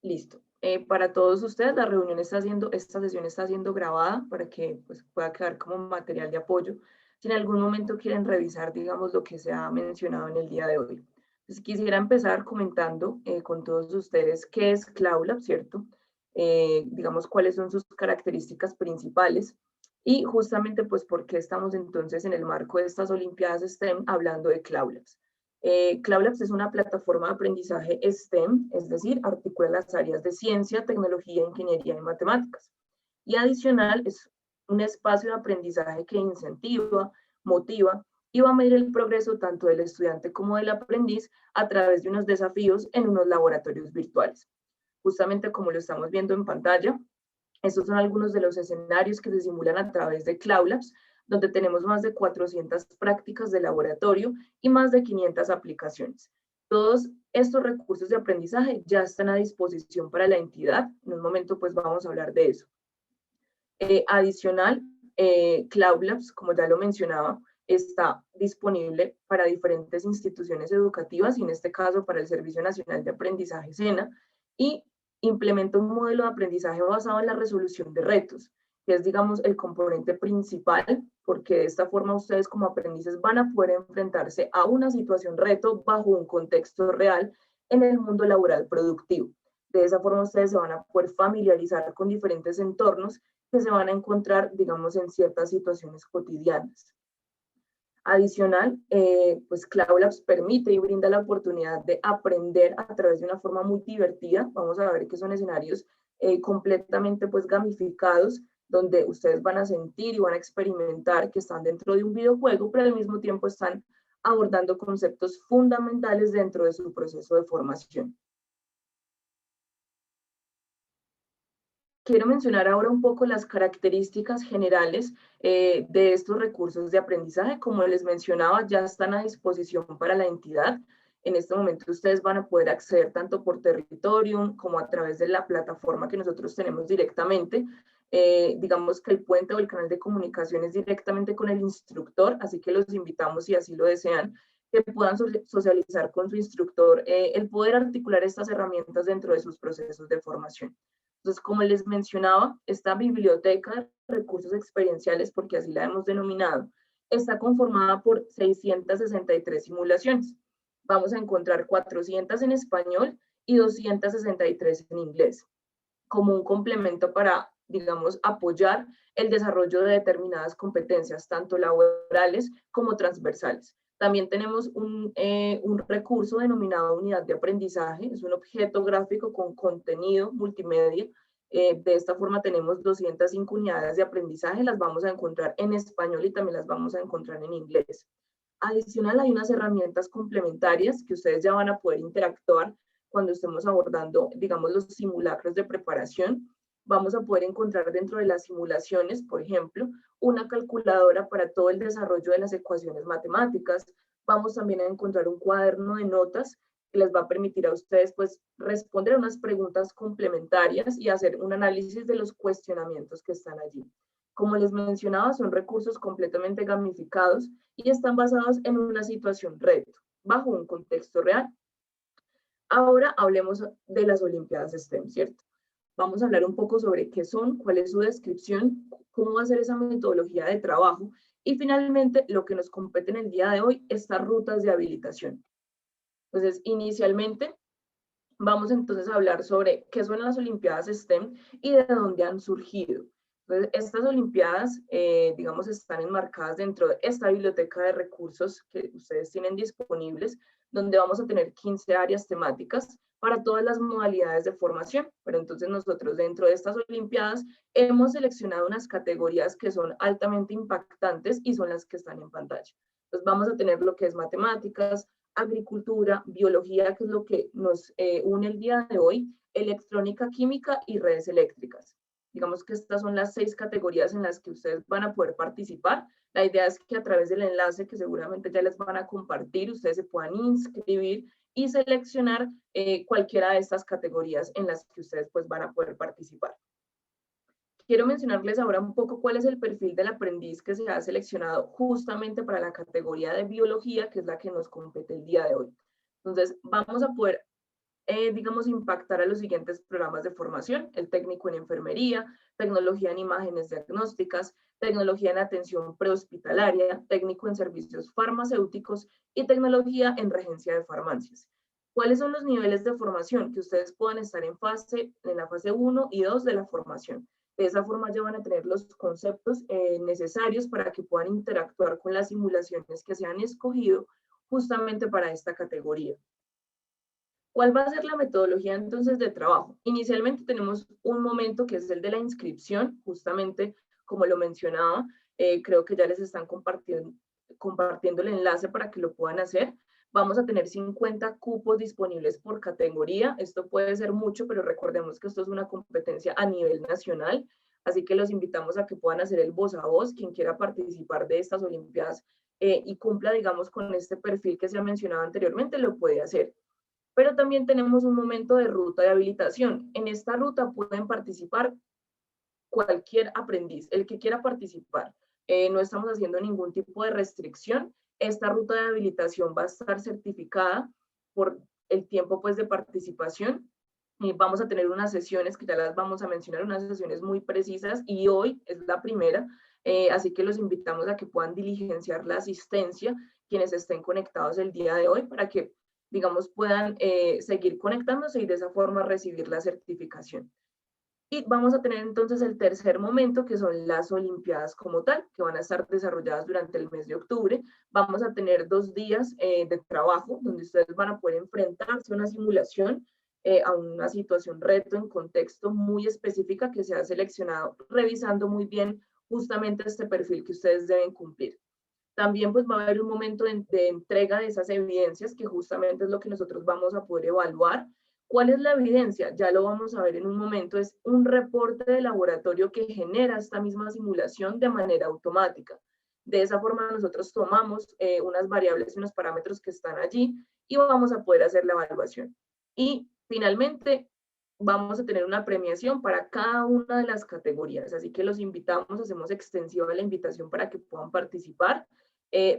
Listo. Para todos ustedes, esta sesión está siendo grabada para que pues, pueda quedar como material de apoyo. Si en algún momento quieren revisar, digamos, lo que se ha mencionado en el día de hoy. Entonces, quisiera empezar comentando con todos ustedes qué es Cloud Lab, ¿cierto? Digamos, cuáles son sus características principales y justamente, pues, por qué estamos entonces en el marco de estas Olimpiadas STEM hablando de Cloud Labs. Cloud Labs es una plataforma de aprendizaje STEM, es decir, articula las áreas de ciencia, tecnología, ingeniería y matemáticas. Y adicional, es un espacio de aprendizaje que incentiva, motiva y va a medir el progreso tanto del estudiante como del aprendiz a través de unos desafíos en unos laboratorios virtuales. Justamente como lo estamos viendo en pantalla, estos son algunos de los escenarios que se simulan a través de Cloud Labs, donde tenemos más de 400 prácticas de laboratorio y más de 500 aplicaciones. Todos estos recursos de aprendizaje ya están a disposición para la entidad. En un momento pues vamos a hablar de eso. Adicional, Cloud Labs, como ya lo mencionaba, está disponible para diferentes instituciones educativas y en este caso para el Servicio Nacional de Aprendizaje SENA y implementa un modelo de aprendizaje basado en la resolución de retos, que es, digamos, el componente principal, porque de esta forma ustedes como aprendices van a poder enfrentarse a una situación reto bajo un contexto real en el mundo laboral productivo. De esa forma ustedes se van a poder familiarizar con diferentes entornos que se van a encontrar, digamos, en ciertas situaciones cotidianas. Adicional, pues Cloud Labs permite y brinda la oportunidad de aprender a través de una forma muy divertida. Vamos a ver que son escenarios completamente pues gamificados, donde ustedes van a sentir y van a experimentar que están dentro de un videojuego, pero al mismo tiempo están abordando conceptos fundamentales dentro de su proceso de formación. Quiero mencionar ahora un poco las características generales de estos recursos de aprendizaje. Como les mencionaba, ya están a disposición para la entidad. En este momento ustedes van a poder acceder tanto por Territorium como a través de la plataforma que nosotros tenemos directamente. Digamos que el puente o el canal de comunicación es directamente con el instructor, así que los invitamos, si así lo desean, que puedan socializar con su instructor, el poder articular estas herramientas dentro de sus procesos de formación. Entonces, como les mencionaba, esta biblioteca de recursos experienciales, porque así la hemos denominado, está conformada por 663 simulaciones. Vamos a encontrar 400 en español y 263 en inglés, como un complemento para, digamos, apoyar el desarrollo de determinadas competencias, tanto laborales como transversales. También tenemos un recurso denominado unidad de aprendizaje, es un objeto gráfico con contenido multimedia. De esta forma tenemos 205 unidades de aprendizaje, las vamos a encontrar en español y también las vamos a encontrar en inglés. Adicional, hay unas herramientas complementarias que ustedes ya van a poder interactuar cuando estemos abordando, digamos, los simulacros de preparación. Vamos a poder encontrar dentro de las simulaciones, por ejemplo, una calculadora para todo el desarrollo de las ecuaciones matemáticas. Vamos también a encontrar un cuaderno de notas que les va a permitir a ustedes pues responder unas preguntas complementarias y hacer un análisis de los cuestionamientos que están allí. Como les mencionaba, son recursos completamente gamificados y están basados en una situación reto, bajo un contexto real. Ahora hablemos de las Olimpiadas STEM, ¿cierto? Vamos a hablar un poco sobre qué son, cuál es su descripción, cómo va a ser esa metodología de trabajo y finalmente lo que nos compete en el día de hoy, estas rutas de habilitación. Entonces, inicialmente vamos entonces a hablar sobre qué son las Olimpiadas STEM y de dónde han surgido. Entonces, estas Olimpiadas, digamos, están enmarcadas dentro de esta biblioteca de recursos que ustedes tienen disponibles, donde vamos a tener 15 áreas temáticas para todas las modalidades de formación. Pero entonces nosotros dentro de estas Olimpiadas hemos seleccionado unas categorías que son altamente impactantes y son las que están en pantalla. Entonces vamos a tener lo que es matemáticas, agricultura, biología, que es lo que nos une el día de hoy, electrónica, química y redes eléctricas. Digamos que estas son las 6 categorías en las que ustedes van a poder participar. La idea es que a través del enlace que seguramente ya les van a compartir, ustedes se puedan inscribir y seleccionar cualquiera de estas categorías en las que ustedes pues van a poder participar. Quiero mencionarles ahora un poco cuál es el perfil del aprendiz que se ha seleccionado justamente para la categoría de biología, que es la que nos compete el día de hoy. Entonces, vamos a poder digamos, impactar a los siguientes programas de formación: el técnico en enfermería, tecnología en imágenes diagnósticas, tecnología en atención prehospitalaria, técnico en servicios farmacéuticos y tecnología en regencia de farmacias. ¿Cuáles son los niveles de formación? Que ustedes puedan estar en la fase 1 y 2 de la formación. De esa forma ya van a tener los conceptos necesarios para que puedan interactuar con las simulaciones que se han escogido justamente para esta categoría. ¿Cuál va a ser la metodología entonces de trabajo? Inicialmente tenemos un momento que es el de la inscripción, justamente como lo mencionaba, creo que ya les están compartiendo el enlace para que lo puedan hacer. Vamos a tener 50 cupos disponibles por categoría. Esto puede ser mucho, pero recordemos que esto es una competencia a nivel nacional, así que los invitamos a que puedan hacer el voz a voz. Quien quiera participar de estas Olimpiadas y cumpla, digamos, con este perfil que se ha mencionado anteriormente, lo puede hacer. Pero también tenemos un momento de ruta de habilitación. En esta ruta pueden participar cualquier aprendiz, el que quiera participar. No estamos haciendo ningún tipo de restricción. Esta ruta de habilitación va a estar certificada por el tiempo, pues, de participación. Vamos a tener unas sesiones que ya las vamos a mencionar, unas sesiones muy precisas, y hoy es la primera, así que los invitamos a que puedan diligenciar la asistencia, quienes estén conectados el día de hoy, para que, digamos, puedan seguir conectándose y de esa forma recibir la certificación. Y vamos a tener entonces el tercer momento, que son las Olimpiadas como tal, que van a estar desarrolladas durante el mes de octubre. Vamos a tener 2 días de trabajo, donde ustedes van a poder enfrentarse a una simulación, a una situación reto en contexto muy específica que se ha seleccionado, revisando muy bien justamente este perfil que ustedes deben cumplir. También pues va a haber un momento de entrega de esas evidencias, que justamente es lo que nosotros vamos a poder evaluar. ¿Cuál es la evidencia? Ya lo vamos a ver en un momento. Es un reporte de laboratorio que genera esta misma simulación de manera automática. De esa forma nosotros tomamos unas variables y unos parámetros que están allí y vamos a poder hacer la evaluación. Y finalmente vamos a tener una premiación para cada una de las categorías. Así que los invitamos, hacemos extensiva la invitación para que puedan participar.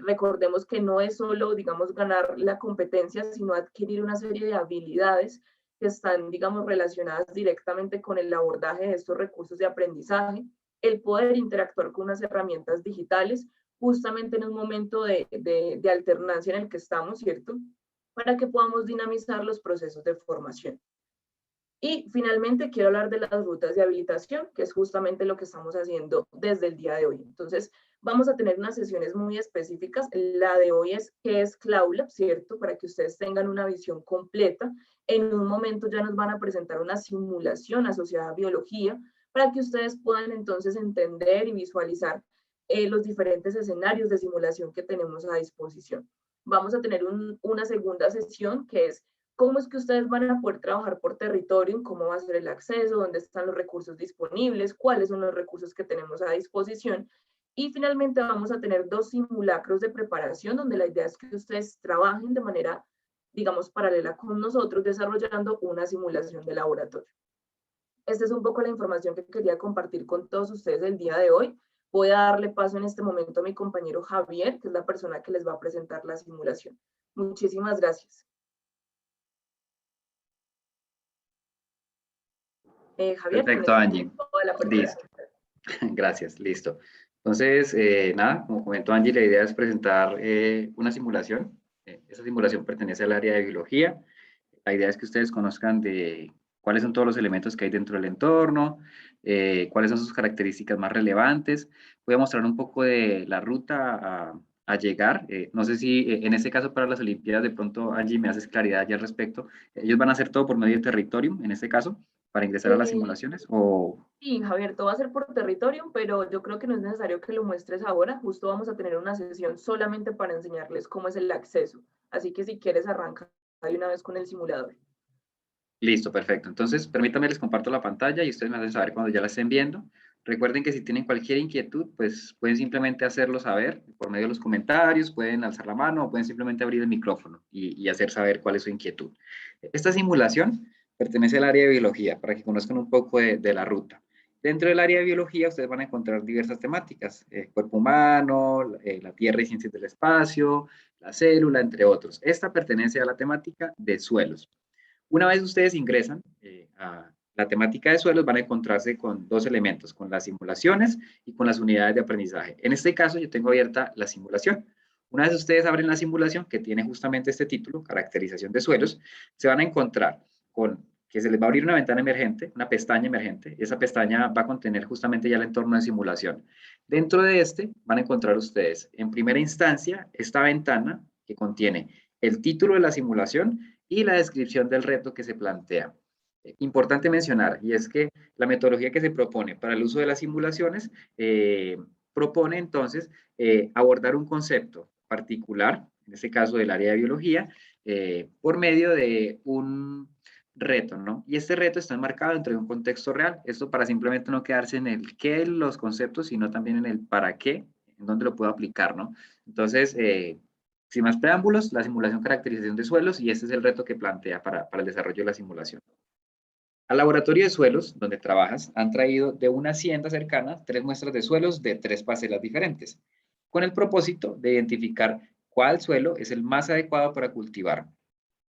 Recordemos que no es solo, digamos, ganar la competencia, sino adquirir una serie de habilidades que están, digamos, relacionadas directamente con el abordaje de estos recursos de aprendizaje, el poder interactuar con unas herramientas digitales, justamente en un momento de alternancia en el que estamos, ¿cierto? Para que podamos dinamizar los procesos de formación. Y finalmente quiero hablar de las rutas de habilitación, que es justamente lo que estamos haciendo desde el día de hoy. Entonces, vamos a tener unas sesiones muy específicas. La de hoy es ¿qué es Cloud Lab?, ¿cierto? Para que ustedes tengan una visión completa. En un momento ya nos van a presentar una simulación asociada a biología, para que ustedes puedan entonces entender y visualizar los diferentes escenarios de simulación que tenemos a disposición. Vamos a tener una segunda sesión que es cómo es que ustedes van a poder trabajar por territorio, cómo va a ser el acceso, dónde están los recursos disponibles, cuáles son los recursos que tenemos a disposición. Y finalmente vamos a tener 2 simulacros de preparación, donde la idea es que ustedes trabajen de manera, digamos, paralela con nosotros, desarrollando una simulación de laboratorio. Esta es un poco la información que quería compartir con todos ustedes el día de hoy. Voy a darle paso en este momento a mi compañero Javier, que es la persona que les va a presentar la simulación. Muchísimas gracias. Javier, Perfecto, Angie. toda la Listo. Gracias, listo. Entonces, nada, como comentó Angie, la idea es presentar una simulación. Esa simulación pertenece al área de biología. La idea es que ustedes conozcan de cuáles son todos los elementos que hay dentro del entorno, cuáles son sus características más relevantes. Voy a mostrar un poco de la ruta a llegar. No sé si en este caso para las Olimpiadas, de pronto, Angie, me haces claridad ya al respecto. ¿Ellos van a hacer todo por medio de territorio, en este caso, para ingresar a las simulaciones? O... Sí, Javier, todo va a ser por territorio, pero yo creo que no es necesario que lo muestres ahora. Justo vamos a tener una sesión solamente para enseñarles cómo es el acceso. Así que si quieres, arranca de una vez con el simulador. Listo, perfecto. Entonces, permítanme, les comparto la pantalla y ustedes me hacen saber cuando ya la estén viendo. Recuerden que si tienen cualquier inquietud, pues pueden simplemente hacerlo saber por medio de los comentarios, pueden alzar la mano o pueden simplemente abrir el micrófono y hacer saber cuál es su inquietud. Esta simulación pertenece al área de biología, para que conozcan un poco de la ruta. Dentro del área de biología, ustedes van a encontrar diversas temáticas: cuerpo humano, la Tierra y ciencias del espacio, la célula, entre otros. Esta pertenece a la temática de suelos. Una vez ustedes ingresan a la temática de suelos, van a encontrarse con dos elementos, con las simulaciones y con las unidades de aprendizaje. En este caso, yo tengo abierta la simulación. Una vez ustedes abren la simulación, que tiene justamente este título, caracterización de suelos, se van a encontrar con que se les va a abrir una ventana emergente, una pestaña emergente. Esa pestaña va a contener justamente ya el entorno de simulación. Dentro de este van a encontrar ustedes, en primera instancia, esta ventana que contiene el título de la simulación y la descripción del reto que se plantea. Importante mencionar, y es que la metodología que se propone para el uso de las simulaciones propone entonces abordar un concepto particular, en este caso del área de biología, por medio de un reto, ¿no? Y este reto está enmarcado dentro de un contexto real. Esto para simplemente no quedarse en el qué de los conceptos, sino también en el para qué, en dónde lo puedo aplicar, ¿no? Entonces, sin más preámbulos, la simulación caracterización de suelos, y este es el reto que plantea para el desarrollo de la simulación. Al laboratorio de suelos, donde trabajas, han traído de una hacienda cercana 3 muestras de suelos de 3 parcelas diferentes, con el propósito de identificar cuál suelo es el más adecuado para cultivar.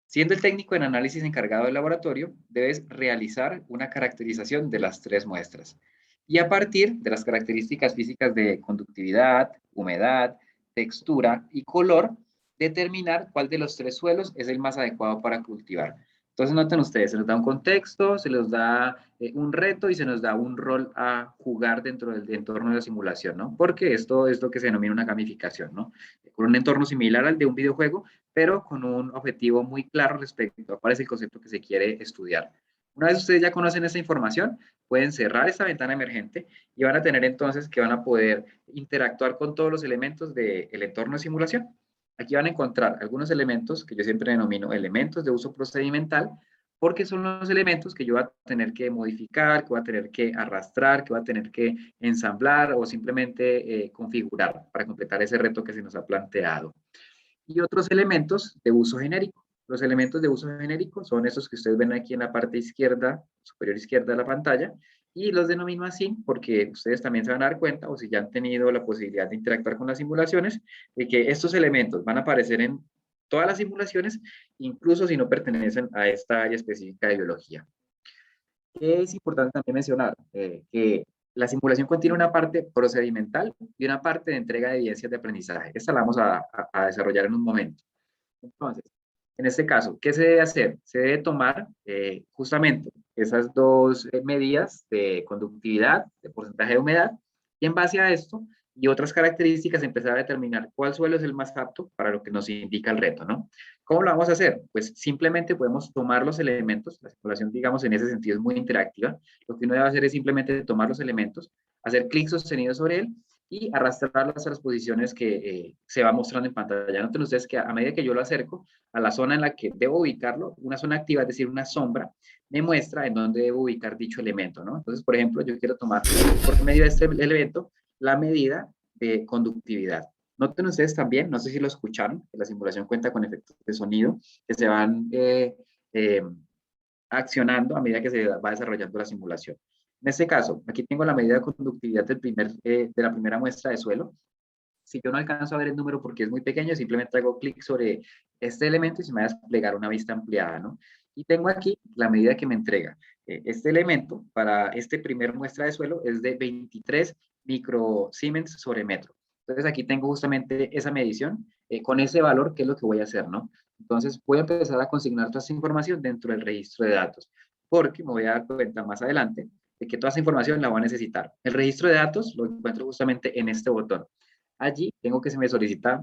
Siendo el técnico en análisis encargado del laboratorio, debes realizar una caracterización de las 3 muestras. Y a partir de las características físicas de conductividad, humedad, textura y color, determinar cuál de los 3 suelos es el más adecuado para cultivar. Entonces noten ustedes, se nos da un contexto, se les da un reto y se nos da un rol a jugar dentro del entorno de la simulación, ¿no? Porque esto es lo que se denomina una gamificación, ¿no? Con un entorno similar al de un videojuego, pero con un objetivo muy claro respecto a cuál es el concepto que se quiere estudiar. Una vez ustedes ya conocen esa información, pueden cerrar esta ventana emergente y van a tener entonces que van a poder interactuar con todos los elementos del entorno de simulación. Aquí van a encontrar algunos elementos que yo siempre denomino elementos de uso procedimental, porque son los elementos que yo voy a tener que modificar, que voy a tener que arrastrar, que voy a tener que ensamblar o simplemente configurar para completar ese reto que se nos ha planteado. Y otros elementos de uso genérico. Los elementos de uso genérico son esos que ustedes ven aquí en la parte izquierda, superior izquierda de la pantalla, y los denomino así porque ustedes también se van a dar cuenta, o si ya han tenido la posibilidad de interactuar con las simulaciones, de que estos elementos van a aparecer en todas las simulaciones, incluso si no pertenecen a esta área específica de biología. Es importante también mencionar que la simulación contiene una parte procedimental y una parte de entrega de evidencias de aprendizaje. Esta la vamos a desarrollar en un momento. Entonces, en este caso, ¿qué se debe hacer? Se debe tomar justamente esas dos medidas de conductividad, de porcentaje de humedad, y en base a esto y otras características empezar a determinar cuál suelo es el más apto para lo que nos indica el reto, ¿no? ¿Cómo lo vamos a hacer? Pues simplemente podemos tomar los elementos, la simulación, digamos, en ese sentido es muy interactiva. Lo que uno debe hacer es simplemente tomar los elementos, hacer clic sostenido sobre él y arrastrarlas a las posiciones que se va mostrando en pantalla. Noten ustedes que a medida que yo lo acerco a la zona en la que debo ubicarlo, una zona activa, es decir, una sombra, me muestra en dónde debo ubicar dicho elemento, ¿no? Entonces, por ejemplo, yo quiero tomar por medio de este elemento la medida de conductividad. Noten ustedes también, no sé si lo escucharon, que la simulación cuenta con efectos de sonido que se van eh, accionando a medida que se va desarrollando la simulación. En este caso, aquí tengo la medida de conductividad de la primera muestra de suelo. Si yo no alcanzo a ver el número porque es muy pequeño, simplemente hago clic sobre este elemento y se me va a desplegar una vista ampliada, ¿no? Y tengo aquí la medida que me entrega. Este elemento para este primer muestra de suelo es de 23 microsiemens sobre metro. Entonces aquí tengo justamente esa medición con ese valor, que es lo que voy a hacer, ¿no? Entonces voy a empezar a consignar toda esa información dentro del registro de datos, porque me voy a dar cuenta más adelante de que toda esa información la voy a necesitar. El registro de datos lo encuentro justamente en este botón. Allí tengo que se me solicita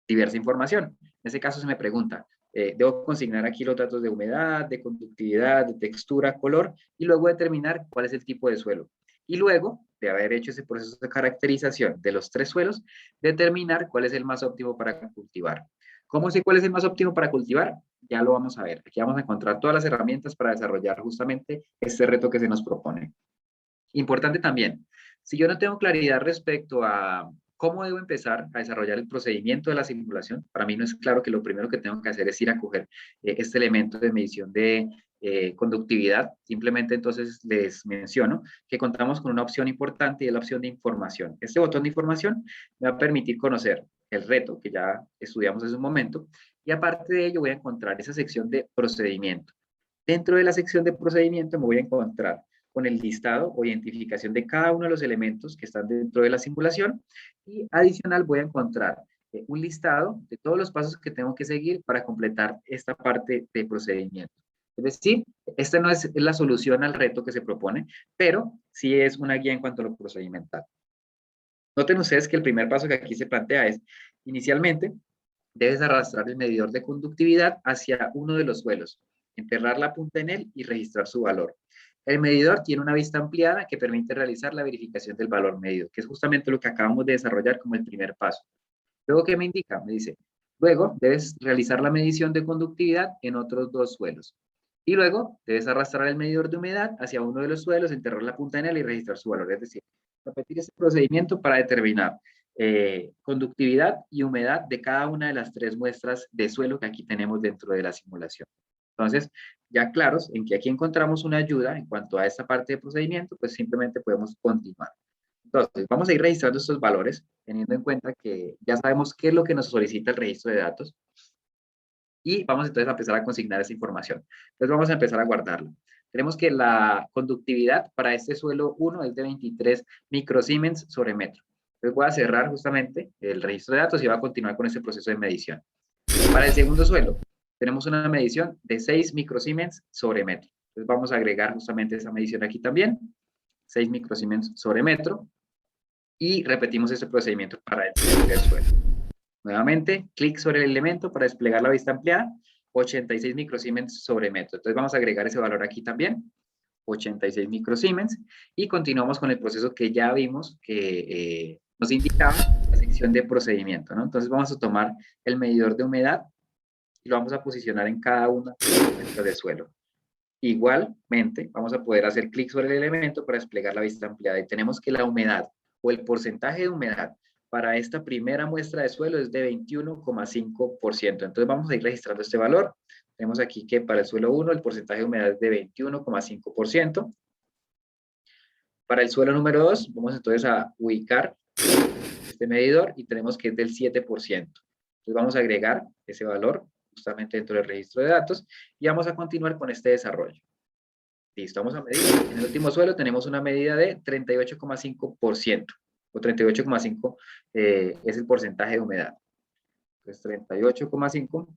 diversa información. En este caso se me pregunta, debo consignar aquí los datos de humedad, de conductividad, de textura, color, y luego determinar cuál es el tipo de suelo. Y luego de haber hecho ese proceso de caracterización de los 3 suelos, determinar cuál es el más óptimo para cultivar. ¿Cómo sé cuál es el más óptimo para cultivar? Ya lo vamos a ver. Aquí vamos a encontrar todas las herramientas para desarrollar justamente este reto que se nos propone. Importante también, si yo no tengo claridad respecto a cómo debo empezar a desarrollar el procedimiento de la simulación, para mí no es claro que lo primero que tengo que hacer es ir a coger este elemento de medición de conductividad. Simplemente entonces les menciono que contamos con una opción importante y es la opción de información. Este botón de información me va a permitir conocer el reto que ya estudiamos hace un momento y aparte de ello voy a encontrar esa sección de procedimiento. Dentro de la sección de procedimiento me voy a encontrar con el listado o identificación de cada uno de los elementos que están dentro de la simulación, y adicional voy a encontrar un listado de todos los pasos que tengo que seguir para completar esta parte de procedimiento. Es decir, esta no es la solución al reto que se propone, pero sí es una guía en cuanto a lo procedimental. Noten ustedes que el primer paso que aquí se plantea es, inicialmente, debes arrastrar el medidor de conductividad hacia uno de los suelos, enterrar la punta en él y registrar su valor. El medidor tiene una vista ampliada que permite realizar la verificación del valor medido, que es justamente lo que acabamos de desarrollar como el primer paso. Luego, ¿qué me indica? Me dice, luego debes realizar la medición de conductividad en otros 2 suelos. Y luego debes arrastrar el medidor de humedad hacia uno de los suelos, enterrar la punta en él y registrar su valor. Es decir, repetir este procedimiento para determinar conductividad y humedad de cada una de las 3 muestras de suelo que aquí tenemos dentro de la simulación. Entonces, ya claros en que aquí encontramos una ayuda en cuanto a esta parte de procedimiento, pues simplemente podemos continuar. Entonces, vamos a ir registrando estos valores, teniendo en cuenta que ya sabemos qué es lo que nos solicita el registro de datos. Y vamos entonces a empezar a consignar esa información. Entonces vamos a empezar a guardarla. Tenemos que la conductividad para este suelo 1 es de 23 microsiemens sobre metro. Entonces voy a cerrar justamente el registro de datos y voy a continuar con este proceso de medición. Para el segundo suelo, tenemos una medición de 6 microsiemens sobre metro. Entonces vamos a agregar justamente esa medición aquí también, 6 microsiemens sobre metro, y repetimos este procedimiento para el tercer suelo. Nuevamente, clic sobre el elemento para desplegar la vista ampliada, 86 microsiemens sobre metro. Entonces vamos a agregar ese valor aquí también, 86 microsiemens, y continuamos con el proceso que ya vimos que nos indicaba la sección de procedimiento, ¿no? Entonces vamos a tomar el medidor de humedad y lo vamos a posicionar en cada una de las muestras de suelo. Igualmente, vamos a poder hacer clic sobre el elemento para desplegar la vista ampliada, y tenemos que la humedad o el porcentaje de humedad para esta primera muestra de suelo es de 21,5%. Entonces vamos a ir registrando este valor. Tenemos aquí que para el suelo 1 el porcentaje de humedad es de 21,5%. Para el suelo número 2 vamos entonces a ubicar este medidor y tenemos que es del 7%. Entonces vamos a agregar ese valor justamente dentro del registro de datos y vamos a continuar con este desarrollo. Listo, vamos a medir. En el último suelo tenemos una medida de 38,5%. O 38,5 es el porcentaje de humedad. Entonces 38,5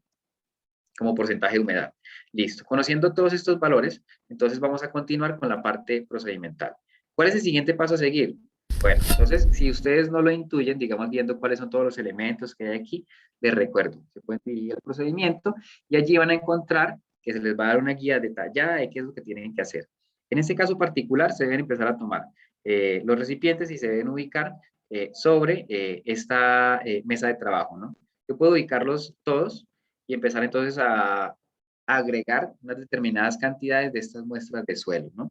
como porcentaje de humedad. Listo. Conociendo todos estos valores, entonces vamos a continuar con la parte procedimental. ¿Cuál es el siguiente paso a seguir? Bueno, entonces si ustedes no lo intuyen, digamos viendo cuáles son todos los elementos que hay aquí, les recuerdo, se pueden dirigir al procedimiento y allí van a encontrar que se les va a dar una guía detallada de qué es lo que tienen que hacer. En este caso particular se deben empezar a tomar los recipientes y se deben ubicar sobre esta mesa de trabajo, ¿no? Yo puedo ubicarlos todos y empezar entonces a agregar unas determinadas cantidades de estas muestras de suelo, ¿no?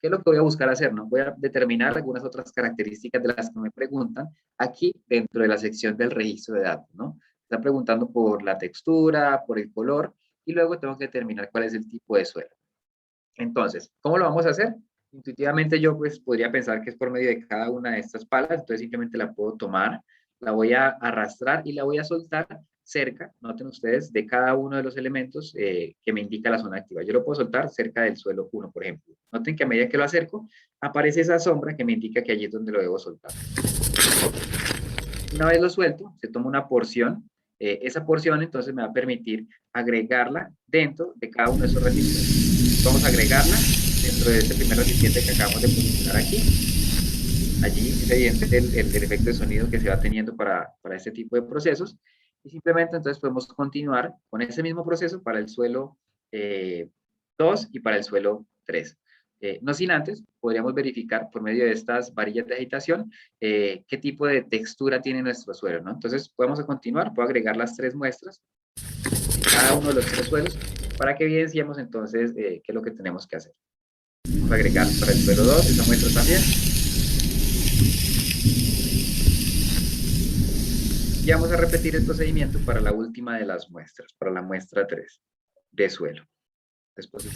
¿Qué es lo que voy a buscar hacer, no? Voy a determinar algunas otras características de las que me preguntan aquí dentro de la sección del registro de datos, ¿no? Están preguntando por la textura, por el color, y luego tengo que determinar cuál es el tipo de suelo. Entonces, ¿cómo lo vamos a hacer? Intuitivamente yo pues podría pensar que es por medio de cada una de estas palas, entonces simplemente la puedo tomar, la voy a arrastrar y la voy a soltar cerca, noten ustedes, de cada uno de los elementos que me indica la zona activa. Yo lo puedo soltar cerca del suelo 1, por ejemplo. Noten que a medida que lo acerco, aparece esa sombra que me indica que allí es donde lo debo soltar. Una vez lo suelto, se toma una porción. Esa porción entonces me va a permitir agregarla dentro de cada uno de esos recipientes. Vamos a agregarla dentro de este primer recipiente que acabamos de posicionar aquí. Allí es evidente el efecto de sonido que se va teniendo para este tipo de procesos. Y simplemente entonces podemos continuar con ese mismo proceso para el suelo 2 y para el suelo 3. No sin antes, podríamos verificar por medio de estas varillas de agitación qué tipo de textura tiene nuestro suelo, ¿no? Entonces podemos continuar, puedo agregar las 3 muestras en cada uno de los 3 suelos para que evidenciemos entonces qué es lo que tenemos que hacer. Vamos a agregar para el suelo 2 esa muestra también. Y vamos a repetir el procedimiento para la última de las muestras, para la muestra 3 de suelo. Después la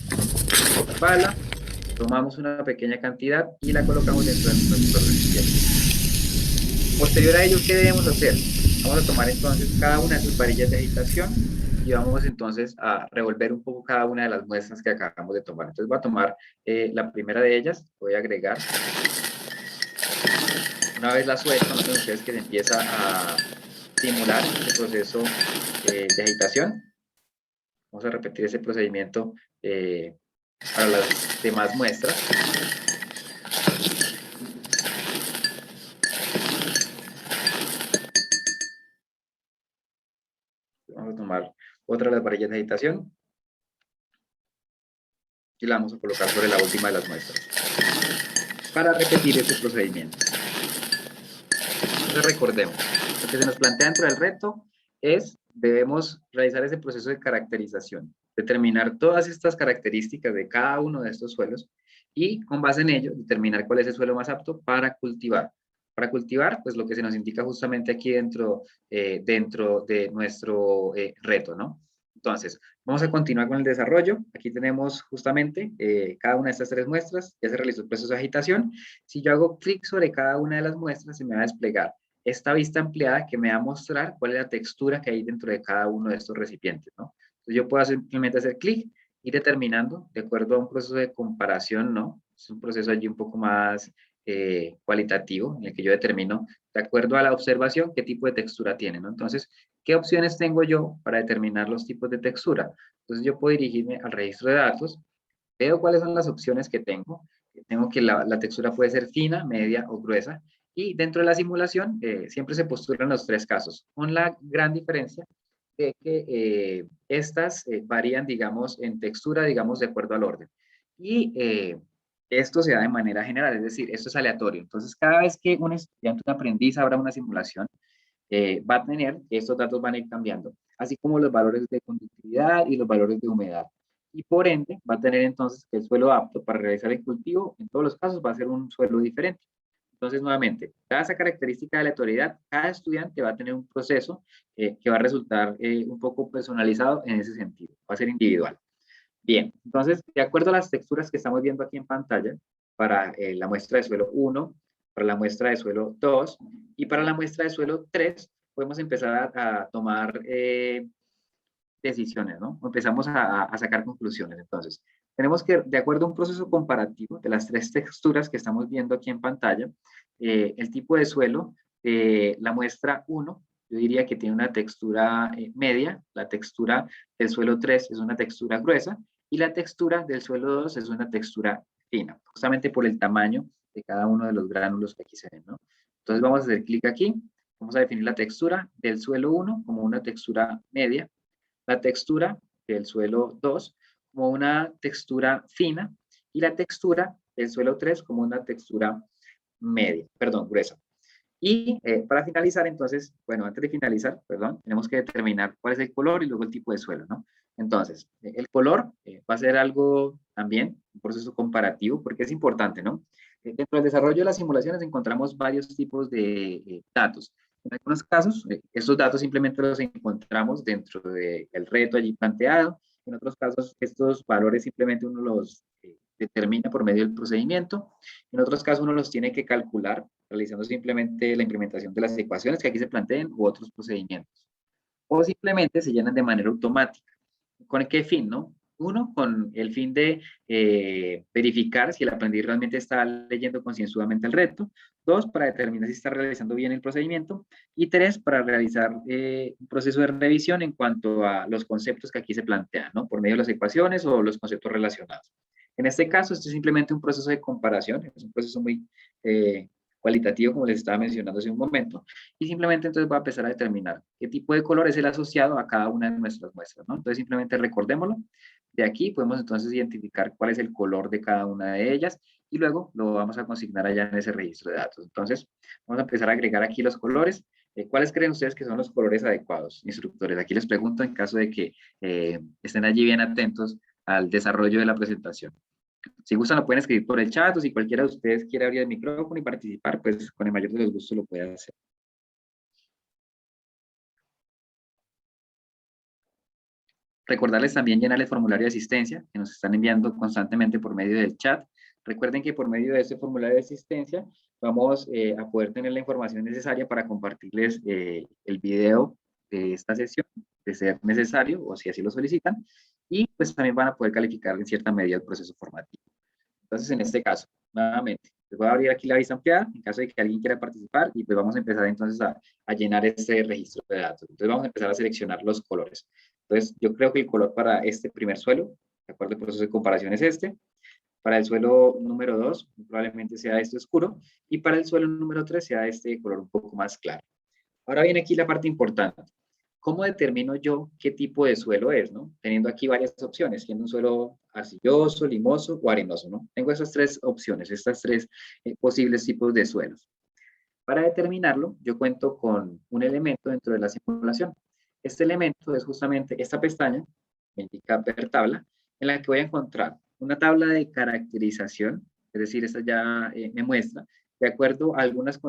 pala, tomamos una pequeña cantidad y la colocamos dentro de nuestro recipiente. Posterior a ello, ¿qué debemos hacer? Vamos a tomar entonces cada una de sus varillas de agitación y y vamos entonces a revolver un poco cada una de las muestras que acabamos de tomar. Entonces voy a tomar la primera de ellas, voy a agregar. Una vez la suelto, noten ustedes que se empieza a simular el proceso de agitación. Vamos a repetir ese procedimiento para las demás muestras. Vamos a tomar otra de las varillas de agitación y la vamos a colocar sobre la última de las muestras para repetir este procedimiento. Entonces recordemos, lo que se nos plantea dentro del reto es, debemos realizar ese proceso de caracterización, determinar todas estas características de cada uno de estos suelos y con base en ello determinar cuál es el suelo más apto para cultivar. Para cultivar, pues lo que se nos indica justamente aquí dentro de nuestro reto, ¿no? Entonces, vamos a continuar con el desarrollo. Aquí tenemos justamente cada una de estas tres muestras. Ya se realizó el proceso de agitación. Si yo hago clic sobre cada una de las muestras, se me va a desplegar esta vista ampliada que me va a mostrar cuál es la textura que hay dentro de cada uno de estos recipientes, ¿no? Entonces yo puedo simplemente hacer clic y determinando, de acuerdo a un proceso de comparación, ¿no? Es un proceso allí un poco más cualitativo, en el que yo determino, de acuerdo a la observación, qué tipo de textura tiene, ¿no? Entonces, ¿qué opciones tengo yo para determinar los tipos de textura? Entonces yo puedo dirigirme al registro de datos, veo cuáles son las opciones que tengo. Tengo que la textura puede ser fina, media o gruesa. Y dentro de la simulación siempre se postulan los tres casos, con la gran diferencia de que estas varían, digamos, en textura, digamos, de acuerdo al orden. Y esto se da de manera general, es decir, esto es aleatorio. Entonces, cada vez que un estudiante, un aprendiz abra una simulación, va a tener, estos datos van a ir cambiando, así como los valores de conductividad y los valores de humedad. Y por ende, va a tener entonces que el suelo apto para realizar el cultivo, en todos los casos, va a ser un suelo diferente. Entonces, nuevamente, dada esa característica de aleatoriedad, cada estudiante va a tener un proceso que va a resultar un poco personalizado en ese sentido, va a ser individual. Bien, entonces, de acuerdo a las texturas que estamos viendo aquí en pantalla, para la muestra de suelo 1, para la muestra de suelo 2 y para la muestra de suelo 3, podemos empezar a tomar decisiones, ¿no? Empezamos a sacar conclusiones. Entonces, tenemos que, de acuerdo a un proceso comparativo de las tres texturas que estamos viendo aquí en pantalla, el tipo de suelo, la muestra 1, yo diría que tiene una textura media, la textura del suelo 3 es una textura gruesa y la textura del suelo 2 es una textura fina, justamente por el tamaño de cada uno de los gránulos que aquí se ven, ¿no? Entonces vamos a hacer clic aquí, vamos a definir la textura del suelo 1 como una textura media, la textura del suelo 2 como una textura fina y la textura del suelo 3 como una textura media, perdón, gruesa. Y para finalizar, entonces, bueno, antes de finalizar, perdón, tenemos que determinar cuál es el color y luego el tipo de suelo, ¿no? Entonces, el color va a ser algo también, un proceso comparativo, porque es importante, ¿no? Dentro del desarrollo de las simulaciones encontramos varios tipos de datos. En algunos casos, estos datos simplemente los encontramos dentro del reto allí planteado. En otros casos, estos valores simplemente uno los determina por medio del procedimiento. En otros casos, uno los tiene que calcular realizando simplemente la implementación de las ecuaciones que aquí se planteen u otros procedimientos. O simplemente se llenan de manera automática. ¿Con qué fin, no? Uno, con el fin de verificar si el aprendiz realmente está leyendo concienzudamente el reto. Dos, para determinar si está realizando bien el procedimiento. Y tres, para realizar un proceso de revisión en cuanto a los conceptos que aquí se plantean, ¿no? Por medio de las ecuaciones o los conceptos relacionados. En este caso, esto es simplemente un proceso de comparación, es un proceso muy cualitativo, como les estaba mencionando hace un momento, y simplemente entonces va a empezar a determinar qué tipo de color es el asociado a cada una de nuestras muestras, ¿no? Entonces simplemente recordémoslo. De aquí podemos entonces identificar cuál es el color de cada una de ellas y luego lo vamos a consignar allá en ese registro de datos. Entonces vamos a empezar a agregar aquí los colores. ¿Cuáles creen ustedes que son los colores adecuados, instructores? Aquí les pregunto en caso de que estén allí bien atentos al desarrollo de la presentación. Si gustan lo pueden escribir por el chat o si cualquiera de ustedes quiere abrir el micrófono y participar, pues con el mayor de los gustos lo puede hacer. Recordarles también llenar el formulario de asistencia que nos están enviando constantemente por medio del chat. Recuerden que por medio de este formulario de asistencia vamos a poder tener la información necesaria para compartirles el video de esta sesión, de ser necesario o si así lo solicitan, y pues también van a poder calificar en cierta medida el proceso formativo. Entonces, en este caso, nuevamente, les voy a abrir aquí la vista ampliada en caso de que alguien quiera participar y pues vamos a empezar entonces a llenar este registro de datos. Entonces vamos a empezar a seleccionar los colores. Entonces, yo creo que el color para este primer suelo, de acuerdo al proceso de comparación, es este. Para el suelo número 2, probablemente sea este oscuro. Y para el suelo número 3 sea este color un poco más claro. Ahora viene aquí la parte importante. ¿Cómo determino yo qué tipo de suelo es, no? Teniendo aquí varias opciones, siendo un suelo arcilloso, limoso o arenoso, ¿no? Tengo esas tres opciones, estas tres posibles tipos de suelos. Para determinarlo, yo cuento con un elemento dentro de la simulación. Este elemento es justamente esta pestaña, que indica ver tabla, en la que voy a encontrar una tabla de caracterización, es decir, esta ya me muestra, de acuerdo a algunas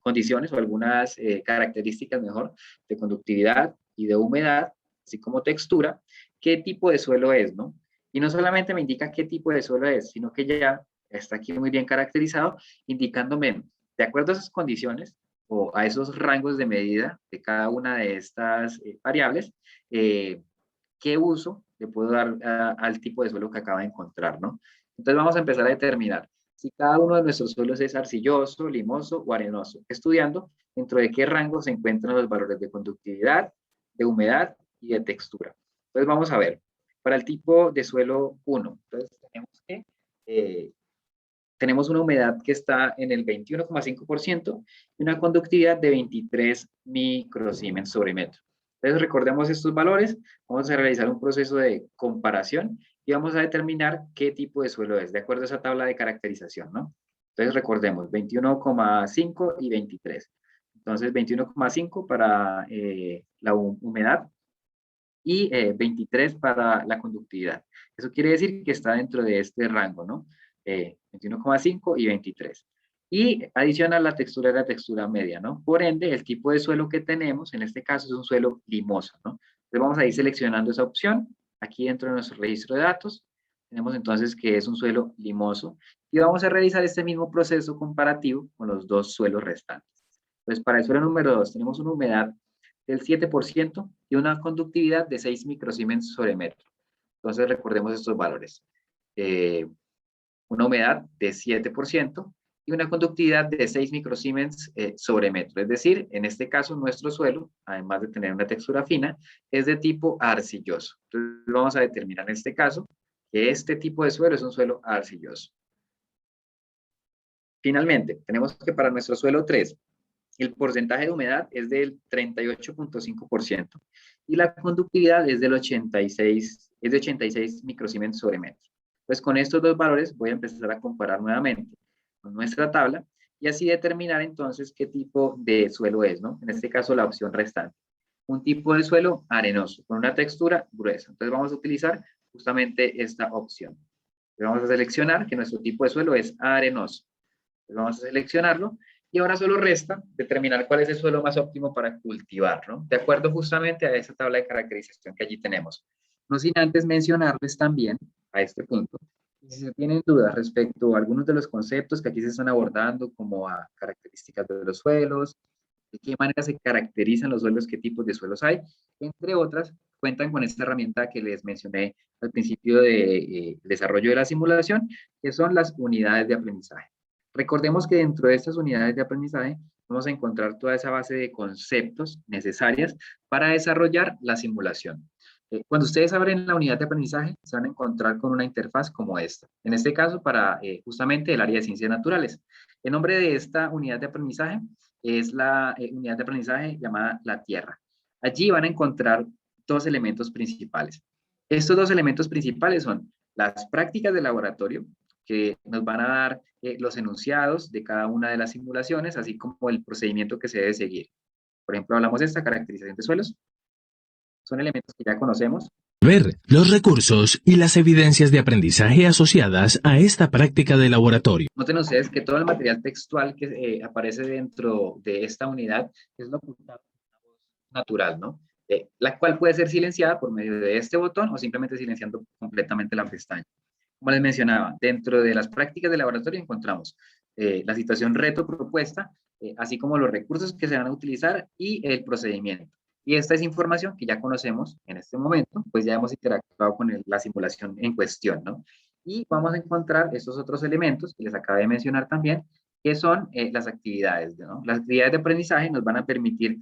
condiciones o algunas características mejor de conductividad y de humedad, así como textura, qué tipo de suelo es, ¿no? Y no solamente me indica qué tipo de suelo es, sino que ya está aquí muy bien caracterizado, indicándome, de acuerdo a esas condiciones o a esos rangos de medida de cada una de estas variables, qué uso le puedo dar al tipo de suelo que acaba de encontrar, ¿no? Entonces vamos a empezar a determinar si cada uno de nuestros suelos es arcilloso, limoso o arenoso, estudiando dentro de qué rango se encuentran los valores de conductividad, de humedad y de textura. Entonces vamos a ver, para el tipo de suelo 1, entonces tenemos una humedad que está en el 21,5% y una conductividad de 23 microsiemens sobre metro. Entonces recordemos estos valores, vamos a realizar un proceso de comparación y vamos a determinar qué tipo de suelo es, de acuerdo a esa tabla de caracterización, ¿no? Entonces recordemos, 21,5 y 23. Entonces 21,5 para la humedad y 23 para la conductividad. Eso quiere decir que está dentro de este rango, ¿no? 21,5 y 23. Y adiciona la textura media, ¿no? Por ende, el tipo de suelo que tenemos, en este caso, es un suelo limoso, ¿no? Entonces vamos a ir seleccionando esa opción. Aquí dentro de nuestro registro de datos, tenemos entonces que es un suelo limoso. Y vamos a realizar este mismo proceso comparativo con los dos suelos restantes. Entonces, para el suelo número 2, tenemos una humedad del 7% y una conductividad de 6 microsiemens sobre metro. Entonces, recordemos estos valores. Una humedad de 7% y una conductividad de 6 microsiemens sobre metro. Es decir, en este caso, nuestro suelo, además de tener una textura fina, es de tipo arcilloso. Entonces, vamos a determinar en este caso que este tipo de suelo es un suelo arcilloso. Finalmente, tenemos que para nuestro suelo 3, el porcentaje de humedad es del 38,5% y la conductividad es del 86 microsiemens sobre metro. Pues con estos dos valores voy a empezar a comparar nuevamente con nuestra tabla y así determinar entonces qué tipo de suelo es, ¿no? En este caso la opción restante. Un tipo de suelo arenoso, con una textura gruesa. Entonces vamos a utilizar justamente esta opción. Vamos a seleccionar que nuestro tipo de suelo es arenoso. Entonces vamos a seleccionarlo y ahora solo resta determinar cuál es el suelo más óptimo para cultivar, ¿no? De acuerdo justamente a esa tabla de caracterización que allí tenemos. No sin antes mencionarles también a este punto, si se tienen dudas respecto a algunos de los conceptos que aquí se están abordando, como a características de los suelos, de qué manera se caracterizan los suelos, qué tipos de suelos hay, entre otras, cuentan con esta herramienta que les mencioné al principio de desarrollo de la simulación, que son las unidades de aprendizaje. Recordemos que dentro de estas unidades de aprendizaje vamos a encontrar toda esa base de conceptos necesarias para desarrollar la simulación. Cuando ustedes abren la unidad de aprendizaje, se van a encontrar con una interfaz como esta. En este caso, para justamente el área de ciencias naturales. El nombre de esta unidad de aprendizaje es la unidad de aprendizaje llamada la Tierra. Allí van a encontrar dos elementos principales. Estos dos elementos principales son las prácticas de laboratorio, que nos van a dar los enunciados de cada una de las simulaciones, así como el procedimiento que se debe seguir. Por ejemplo, hablamos de esta caracterización de suelos. Son elementos que ya conocemos. Ver los recursos y las evidencias de aprendizaje asociadas a esta práctica de laboratorio. Noten ustedes que todo el material textual que aparece dentro de esta unidad es locutado con una voz natural, ¿no? La cual puede ser silenciada por medio de este botón o simplemente silenciando completamente la pestaña. Como les mencionaba, dentro de las prácticas de laboratorio encontramos la situación reto propuesta, así como los recursos que se van a utilizar y el procedimiento. Y esta es información que ya conocemos en este momento, pues ya hemos interactuado con la simulación en cuestión, ¿no? Y vamos a encontrar estos otros elementos que les acabé de mencionar también, que son las actividades, ¿no? Las actividades de aprendizaje nos van a permitir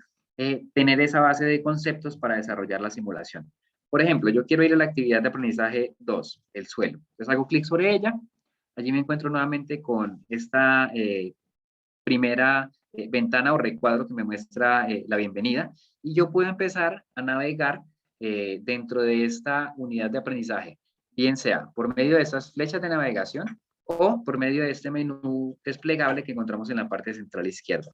tener esa base de conceptos para desarrollar la simulación. Por ejemplo, yo quiero ir a la actividad de aprendizaje 2, el suelo. Entonces hago clic sobre ella. Allí me encuentro nuevamente con esta primera ventana o recuadro que me muestra la bienvenida. Y yo puedo empezar a navegar dentro de esta unidad de aprendizaje, bien sea por medio de estas flechas de navegación o por medio de este menú desplegable que encontramos en la parte central izquierda.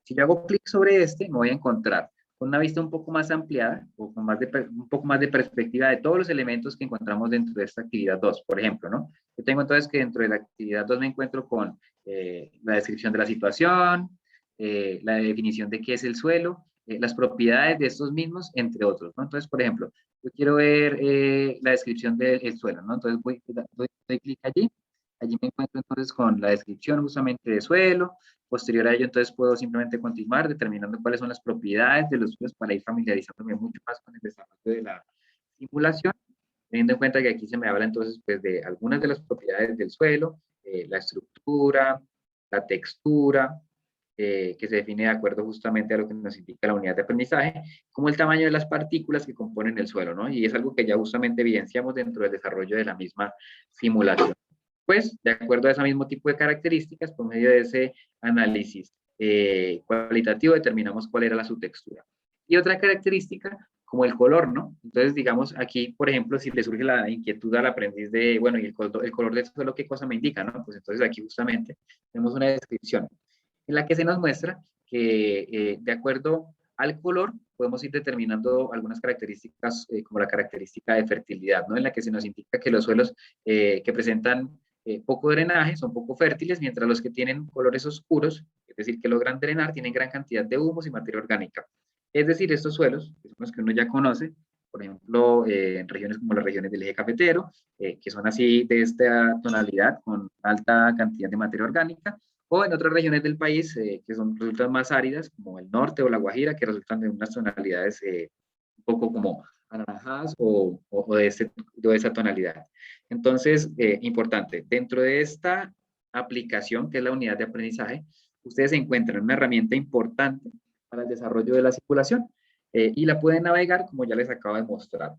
Si yo hago clic sobre este, me voy a encontrar con una vista un poco más ampliada o con un poco más de perspectiva de todos los elementos que encontramos dentro de esta actividad 2, por ejemplo, ¿no? Yo tengo entonces que dentro de la actividad 2 me encuentro con la descripción de la situación, la definición de qué es el suelo, las propiedades de estos mismos, entre otros, ¿no? Entonces, por ejemplo, yo quiero ver la descripción del suelo, ¿no? Entonces doy clic allí. Allí me encuentro entonces con la descripción justamente de suelo. Posterior a ello, entonces puedo simplemente continuar determinando cuáles son las propiedades de los suelos para ir familiarizándome mucho más con el desarrollo de la simulación, teniendo en cuenta que aquí se me habla entonces pues, de algunas de las propiedades del suelo, la estructura, la textura, que se define de acuerdo justamente a lo que nos indica la unidad de aprendizaje, como el tamaño de las partículas que componen el suelo, ¿no? Y es algo que ya justamente evidenciamos dentro del desarrollo de la misma simulación. Pues, de acuerdo a ese mismo tipo de características, por medio de ese análisis cualitativo, determinamos cuál era la subtextura. Y otra característica, como el color, ¿no? Entonces, digamos, aquí, por ejemplo, si le surge la inquietud al aprendiz de, bueno, ¿y el color de suelo qué cosa me indica, no? Pues entonces aquí justamente tenemos una descripción en la que se nos muestra que de acuerdo al color podemos ir determinando algunas características como la característica de fertilidad, ¿no? En la que se nos indica que los suelos que presentan poco drenaje son poco fértiles, mientras los que tienen colores oscuros, es decir, que logran drenar, tienen gran cantidad de humus y materia orgánica. Es decir, estos suelos, que son los que uno ya conoce, por ejemplo, en regiones como las regiones del eje cafetero, que son así de esta tonalidad, con alta cantidad de materia orgánica, o en otras regiones del país que resultan más áridas, como el norte o la Guajira, que resultan de unas tonalidades un poco como anaranjadas o de esa tonalidad. Entonces, importante, dentro de esta aplicación, que es la unidad de aprendizaje, ustedes encuentran una herramienta importante para el desarrollo de la simulación y la pueden navegar como ya les acabo de mostrar.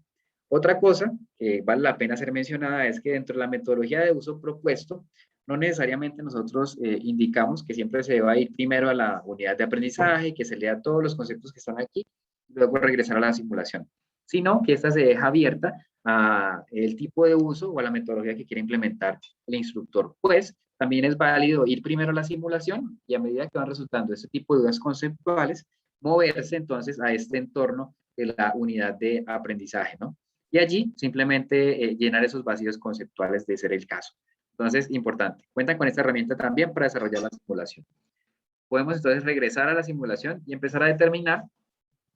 Otra cosa que vale la pena ser mencionada es que dentro de la metodología de uso propuesto, no necesariamente nosotros indicamos que siempre se va a ir primero a la unidad de aprendizaje, que se lea todos los conceptos que están aquí, y luego regresar a la simulación, sino que esta se deja abierta a el tipo de uso o a la metodología que quiere implementar el instructor. Pues también es válido ir primero a la simulación y a medida que van resultando este tipo de dudas conceptuales, moverse entonces a este entorno de la unidad de aprendizaje, ¿no? Y allí simplemente llenar esos vacíos conceptuales de ser el caso. Entonces, importante, cuentan con esta herramienta también para desarrollar la simulación. Podemos entonces regresar a la simulación y empezar a determinar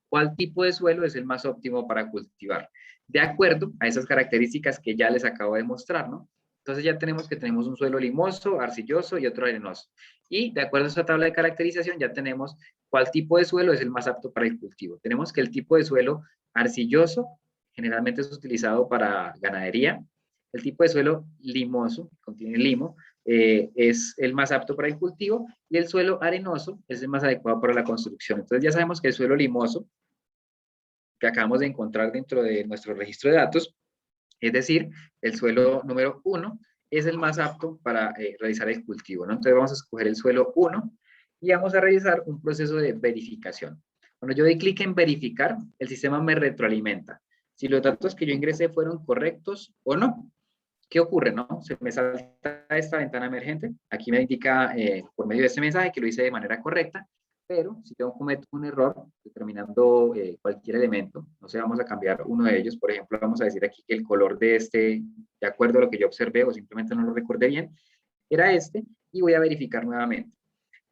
cuál tipo de suelo es el más óptimo para cultivar, de acuerdo a esas características que ya les acabo de mostrar, ¿no? Entonces ya tenemos un suelo limoso, arcilloso y otro arenoso. Y de acuerdo a esta tabla de caracterización ya tenemos cuál tipo de suelo es el más apto para el cultivo. Tenemos que el tipo de suelo arcilloso generalmente es utilizado para ganadería. El tipo de suelo limoso, que contiene limo, es el más apto para el cultivo y el suelo arenoso es el más adecuado para la construcción. Entonces ya sabemos que el suelo limoso que acabamos de encontrar dentro de nuestro registro de datos, es decir, el suelo número 1 es el más apto para realizar el cultivo, ¿no? Entonces vamos a escoger el suelo 1 y vamos a realizar un proceso de verificación. Cuando yo doy clic en verificar, el sistema me retroalimenta si los datos que yo ingresé fueron correctos o no. ¿Qué ocurre, no? Se me salta esta ventana emergente. Aquí me indica por medio de este mensaje que lo hice de manera correcta, pero si yo cometo un error determinando cualquier elemento, no sé, vamos a cambiar uno de ellos, por ejemplo, vamos a decir aquí que el color de este, de acuerdo a lo que yo observé o simplemente no lo recordé bien, era este, y voy a verificar nuevamente.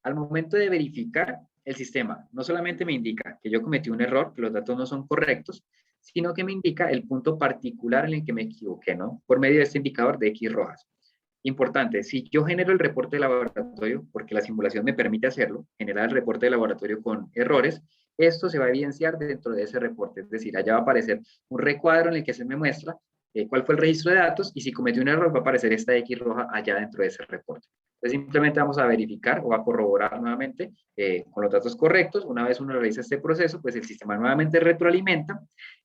Al momento de verificar, el sistema no solamente me indica que yo cometí un error, que los datos no son correctos, sino que me indica el punto particular en el que me equivoqué, ¿no? Por medio de este indicador de X rojas. Importante, si yo genero el reporte de laboratorio, porque la simulación me permite hacerlo, generar el reporte de laboratorio con errores, esto se va a evidenciar dentro de ese reporte. Es decir, allá va a aparecer un recuadro en el que se me muestra cuál fue el registro de datos y si cometí un error va a aparecer esta X roja allá dentro de ese reporte. Entonces simplemente vamos a verificar o a corroborar nuevamente con los datos correctos. Una vez uno realiza este proceso, pues el sistema nuevamente retroalimenta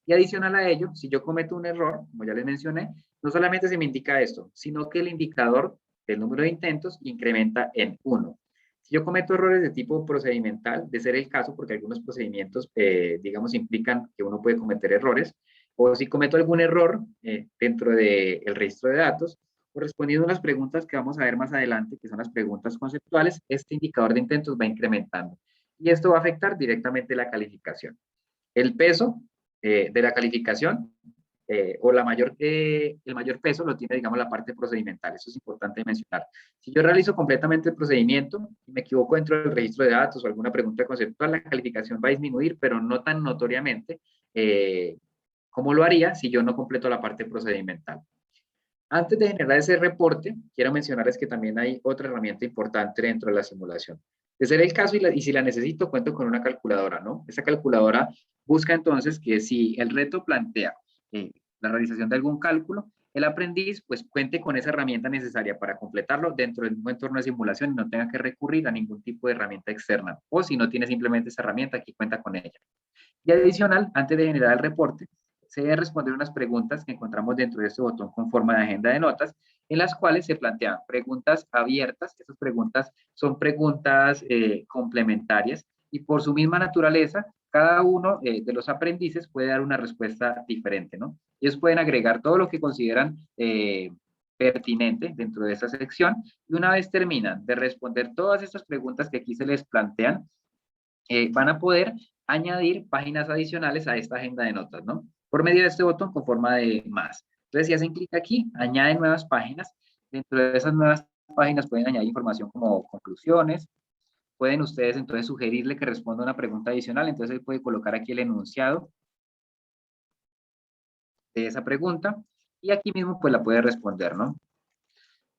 y adicional a ello, si yo cometo un error, como ya les mencioné, no solamente se me indica esto, sino que el indicador del número de intentos incrementa en 1. Si yo cometo errores de tipo procedimental, de ser el caso, porque algunos procedimientos, digamos, implican que uno puede cometer errores, o si cometo algún error dentro del registro de datos, o respondiendo a las preguntas que vamos a ver más adelante, que son las preguntas conceptuales, este indicador de intentos va incrementando. Y esto va a afectar directamente la calificación. El peso de la calificación o el mayor peso lo tiene, digamos, la parte procedimental. Eso es importante mencionar. Si yo realizo completamente el procedimiento y me equivoco dentro del registro de datos o alguna pregunta conceptual, la calificación va a disminuir, pero no tan notoriamente como lo haría si yo no completo la parte procedimental. Antes de generar ese reporte, quiero mencionarles que también hay otra herramienta importante dentro de la simulación. De ser el caso y si la necesito, cuento con una calculadora, ¿no? Esa calculadora busca entonces que si el reto plantea la realización de algún cálculo, el aprendiz pues cuente con esa herramienta necesaria para completarlo dentro del mismo entorno de simulación y no tenga que recurrir a ningún tipo de herramienta externa. O si no tiene simplemente esa herramienta, aquí cuenta con ella. Y adicional, antes de generar el reporte, se debe responder unas preguntas que encontramos dentro de este botón con forma de agenda de notas, en las cuales se plantean preguntas abiertas. Esas preguntas son preguntas complementarias y por su misma naturaleza, cada uno de los aprendices puede dar una respuesta diferente, ¿no? Ellos pueden agregar todo lo que consideran pertinente dentro de esa sección y una vez terminan de responder todas estas preguntas que aquí se les plantean, van a poder añadir páginas adicionales a esta agenda de notas, ¿no? Por medio de este botón con forma de más. Entonces, si hacen clic aquí, añaden nuevas páginas. Dentro de esas nuevas páginas pueden añadir información como conclusiones. Pueden ustedes entonces sugerirle que responda una pregunta adicional. Entonces, él puede colocar aquí el enunciado de esa pregunta y aquí mismo pues la puede responder, ¿no?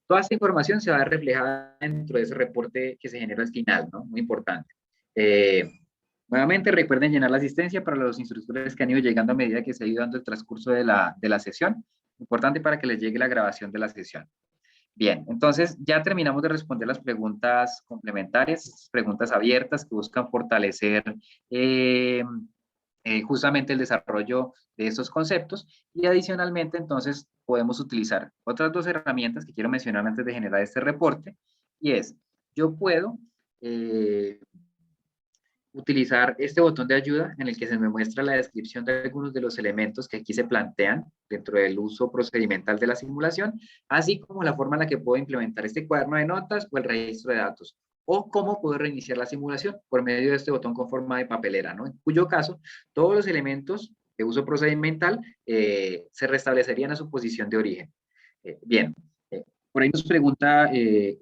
Toda esta información se va a reflejar dentro de ese reporte que se genera al final, ¿no? Muy importante. Nuevamente recuerden llenar la asistencia para los instructores que han ido llegando a medida que se ha ido dando el transcurso de la sesión. Importante para que les llegue la grabación de la sesión. Bien, entonces ya terminamos de responder las preguntas complementarias, preguntas abiertas que buscan fortalecer justamente el desarrollo de estos conceptos y adicionalmente entonces podemos utilizar otras dos herramientas que quiero mencionar antes de generar este reporte y es, yo puedo utilizar este botón de ayuda en el que se me muestra la descripción de algunos de los elementos que aquí se plantean dentro del uso procedimental de la simulación, así como la forma en la que puedo implementar este cuaderno de notas o el registro de datos, o cómo puedo reiniciar la simulación por medio de este botón con forma de papelera, ¿no? En cuyo caso, todos los elementos de uso procedimental se restablecerían a su posición de origen. Bien. Por ahí nos pregunta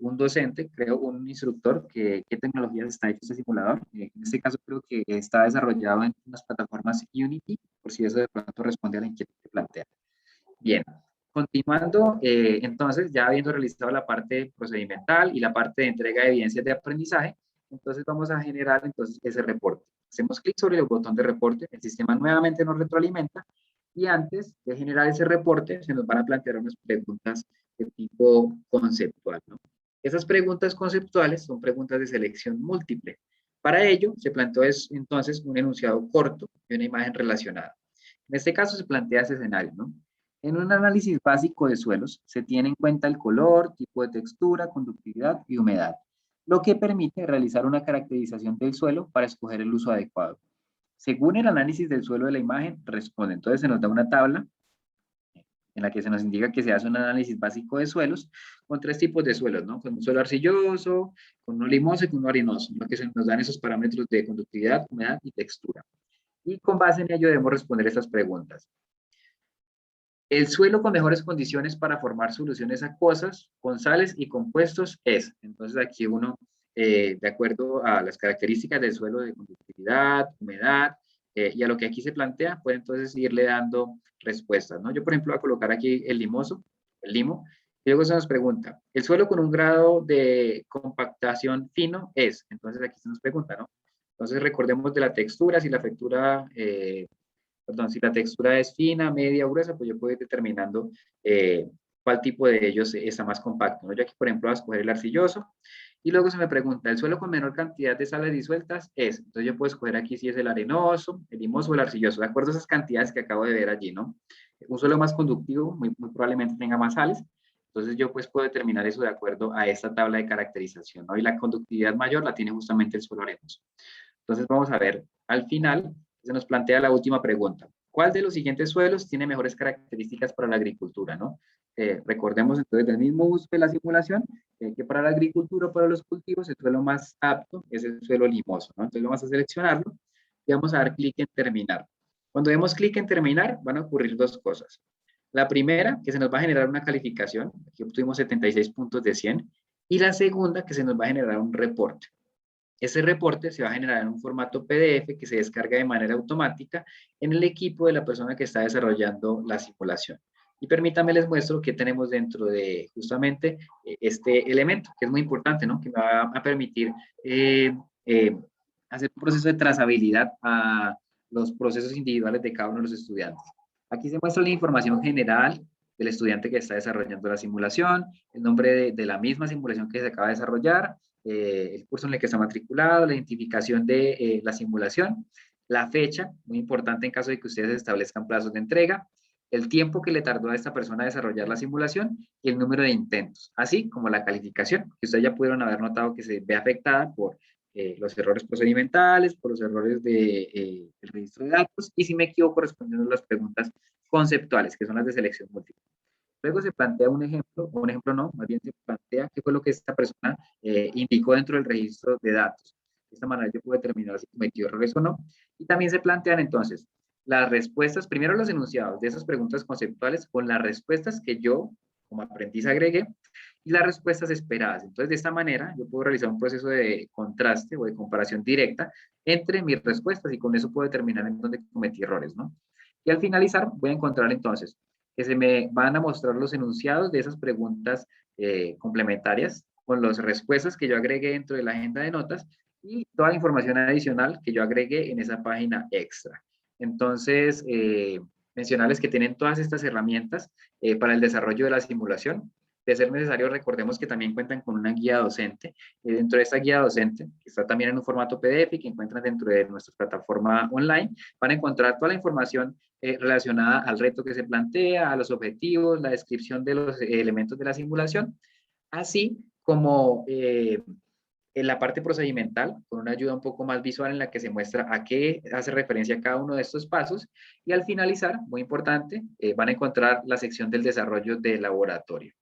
un docente, creo, un instructor, qué tecnologías está hecho este simulador. En este caso creo que está desarrollado en las plataformas Unity, por si eso de pronto responde a la inquietud que plantea. Bien, continuando, entonces, ya habiendo realizado la parte procedimental y la parte de entrega de evidencias de aprendizaje, entonces vamos a generar entonces ese reporte. Hacemos clic sobre el botón de reporte, el sistema nuevamente nos retroalimenta y antes de generar ese reporte se nos van a plantear unas preguntas de tipo conceptual, ¿no? Esas preguntas conceptuales son preguntas de selección múltiple. Para ello, se planteó entonces un enunciado corto y una imagen relacionada. En este caso se plantea ese escenario, ¿no? En un análisis básico de suelos, se tiene en cuenta el color, tipo de textura, conductividad y humedad, lo que permite realizar una caracterización del suelo para escoger el uso adecuado. Según el análisis del suelo de la imagen, responde. Entonces se nos da una tabla en la que se nos indica que se hace un análisis básico de suelos con tres tipos de suelos, ¿no? Con un suelo arcilloso, con uno limoso y con uno arenoso, lo que se nos dan esos parámetros de conductividad, humedad y textura. Y con base en ello debemos responder estas preguntas. El suelo con mejores condiciones para formar soluciones acuosas, con sales y compuestos es. Entonces aquí uno, de acuerdo a las características del suelo de conductividad, humedad, y a lo que aquí se plantea, puede entonces irle dando respuestas, ¿no? Yo, por ejemplo, voy a colocar aquí el limoso, el limo, y luego se nos pregunta, ¿el suelo con un grado de compactación fino es? Entonces aquí se nos pregunta, ¿no? Entonces recordemos de la textura, si la textura, si la textura es fina, media o gruesa, pues yo puedo ir determinando cuál tipo de ellos está más compacto, ¿no? Yo aquí, por ejemplo, voy a escoger el arcilloso, y luego se me pregunta, ¿el suelo con menor cantidad de sales disueltas es? Entonces yo puedo escoger aquí si es el arenoso, el limoso o el arcilloso, de acuerdo a esas cantidades que acabo de ver allí, ¿no? Un suelo más conductivo muy probablemente tenga más sales, entonces yo pues puedo determinar eso de acuerdo a esta tabla de caracterización, ¿no? Y la conductividad mayor la tiene justamente el suelo arenoso. Entonces vamos a ver, al final se nos plantea la última pregunta. ¿Cuál de los siguientes suelos tiene mejores características para la agricultura, no? Recordemos entonces del mismo uso de la simulación, que para la agricultura o para los cultivos el suelo más apto es el suelo limoso, ¿no? Entonces vamos a seleccionarlo y vamos a dar clic en terminar. Cuando demos clic en terminar, van a ocurrir dos cosas. La primera, que se nos va a generar una calificación, aquí obtuvimos 76 puntos de 100, y la segunda, que se nos va a generar un reporte. Ese reporte se va a generar en un formato PDF que se descarga de manera automática en el equipo de la persona que está desarrollando la simulación. Y permítanme les muestro qué tenemos dentro de justamente este elemento, que es muy importante, ¿no? Que me va a permitir hacer un proceso de trazabilidad a los procesos individuales de cada uno de los estudiantes. Aquí se muestra la información general del estudiante que está desarrollando la simulación, el nombre de la misma simulación que se acaba de desarrollar, el curso en el que está matriculado, la identificación de la simulación, la fecha, muy importante en caso de que ustedes establezcan plazos de entrega, el tiempo que le tardó a esta persona a desarrollar la simulación y el número de intentos, así como la calificación, que ustedes ya pudieron haber notado que se ve afectada por los errores procedimentales, por los errores del registro de datos y si me equivoco respondiendo a las preguntas conceptuales, que son las de selección múltiple. Luego se plantea un ejemplo no, más bien se plantea qué fue lo que esta persona indicó dentro del registro de datos. De esta manera yo puedo determinar si cometió errores o no. Y también se plantean entonces las respuestas, primero los enunciados de esas preguntas conceptuales con las respuestas que yo como aprendiz agregué y las respuestas esperadas. Entonces, de esta manera, yo puedo realizar un proceso de contraste o de comparación directa entre mis respuestas y con eso puedo determinar en dónde cometí errores, ¿no? Y al finalizar, voy a encontrar entonces que se me van a mostrar los enunciados de esas preguntas complementarias con las respuestas que yo agregué dentro de la agenda de notas y toda la información adicional que yo agregué en esa página extra. Entonces, mencionarles que tienen todas estas herramientas para el desarrollo de la simulación. De ser necesario, recordemos que también cuentan con una guía docente. Dentro de esta guía docente, que está también en un formato PDF y que encuentran dentro de nuestra plataforma online, van a encontrar toda la información relacionada al reto que se plantea, a los objetivos, la descripción de los elementos de la simulación, así como en la parte procedimental, con una ayuda un poco más visual en la que se muestra a qué hace referencia cada uno de estos pasos. Y al finalizar, muy importante, van a encontrar la sección del desarrollo del laboratorio.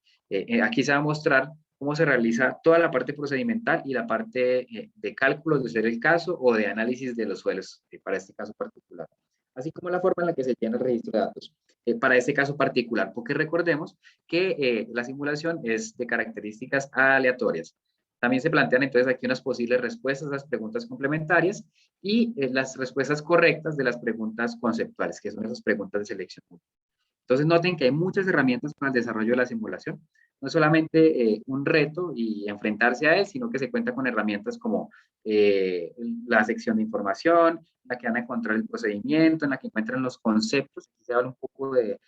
Aquí se va a mostrar cómo se realiza toda la parte procedimental y la parte de cálculos de ser el caso o de análisis de los suelos para este caso particular. Así como la forma en la que se llena el registro de datos para este caso particular, porque recordemos que la simulación es de características aleatorias. También se plantean entonces aquí unas posibles respuestas a las preguntas complementarias y las respuestas correctas de las preguntas conceptuales, que son esas preguntas de selección múltiple. Entonces noten que hay muchas herramientas para el desarrollo de la simulación. No es solamente un reto y enfrentarse a él, sino que se cuenta con herramientas como la sección de información, en la que van a encontrar el procedimiento, en la que encuentran los conceptos. Aquí se habla un poco de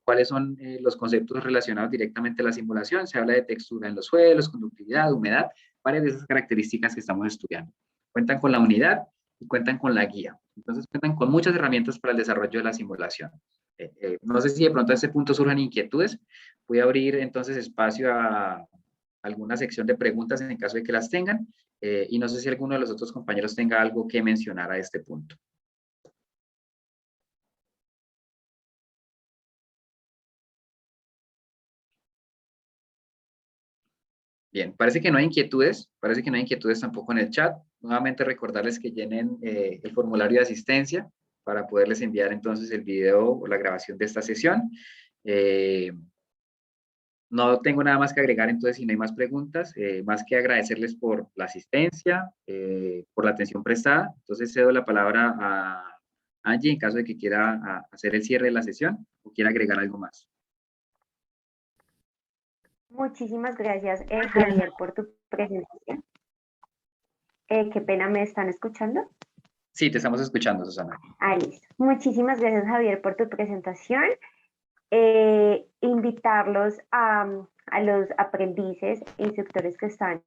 cuáles son los conceptos relacionados directamente a la simulación. Se habla de textura en los suelos, conductividad, humedad, varias de esas características que estamos estudiando. Cuentan con la unidad y cuentan con la guía. Entonces cuentan con muchas herramientas para el desarrollo de la simulación. No sé si de pronto a este punto surjan inquietudes. Voy a abrir entonces espacio a alguna sección de preguntas en caso de que las tengan. Y no sé si alguno de los otros compañeros tenga algo que mencionar a este punto. Bien, parece que no hay inquietudes, tampoco en el chat. Nuevamente recordarles que llenen el formulario de asistencia para poderles enviar entonces el video o la grabación de esta sesión. No tengo nada más que agregar, entonces, si no hay más preguntas, más que agradecerles por la asistencia, por la atención prestada. Entonces, cedo la palabra a Angie en caso de que quiera hacer el cierre de la sesión o quiera agregar algo más. Muchísimas gracias, Javier, por tu presentación. Qué pena, ¿me están escuchando? Sí, te estamos escuchando, Susana. Ah, listo. Muchísimas gracias, Javier, por tu presentación. Invitarlos a los aprendices e instructores que están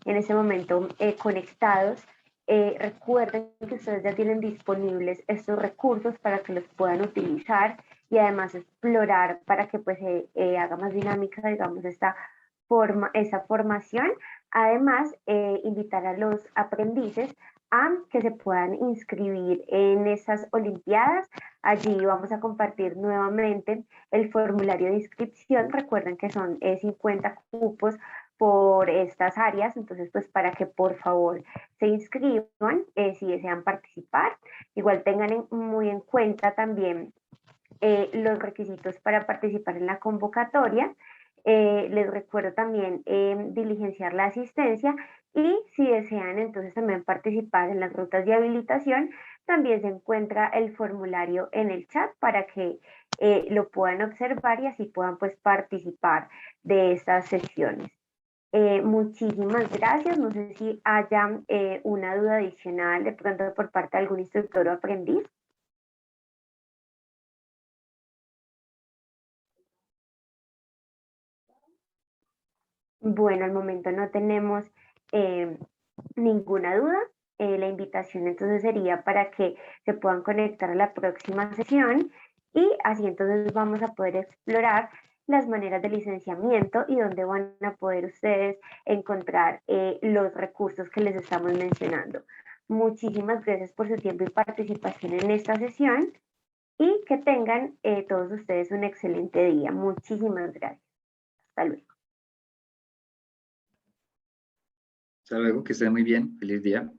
en ese momento conectados. Recuerden que ustedes ya tienen disponibles estos recursos para que los puedan utilizar y además explorar para que pues haga más dinámica, digamos, esta formación. Además, invitar a los aprendices a que se puedan inscribir en esas olimpiadas. Allí vamos a compartir nuevamente el formulario de inscripción. Recuerden que son 50 cupos por estas áreas, entonces pues para que por favor se inscriban si desean participar. Igual tengan muy en cuenta también los requisitos para participar en la convocatoria. Les recuerdo también diligenciar la asistencia y si desean entonces también participar en las rutas de habilitación, también se encuentra el formulario en el chat para que lo puedan observar y así puedan pues participar de estas sesiones. Muchísimas gracias. No sé si haya una duda adicional de pronto por parte de algún instructor o aprendiz. Bueno, al momento no tenemos ninguna duda. La invitación entonces sería para que se puedan conectar a la próxima sesión y así entonces vamos a poder explorar las maneras de licenciamiento y dónde van a poder ustedes encontrar los recursos que les estamos mencionando. Muchísimas gracias por su tiempo y participación en esta sesión y que tengan todos ustedes un excelente día. Muchísimas gracias. Hasta luego. Hasta luego, que estén muy bien. Feliz día.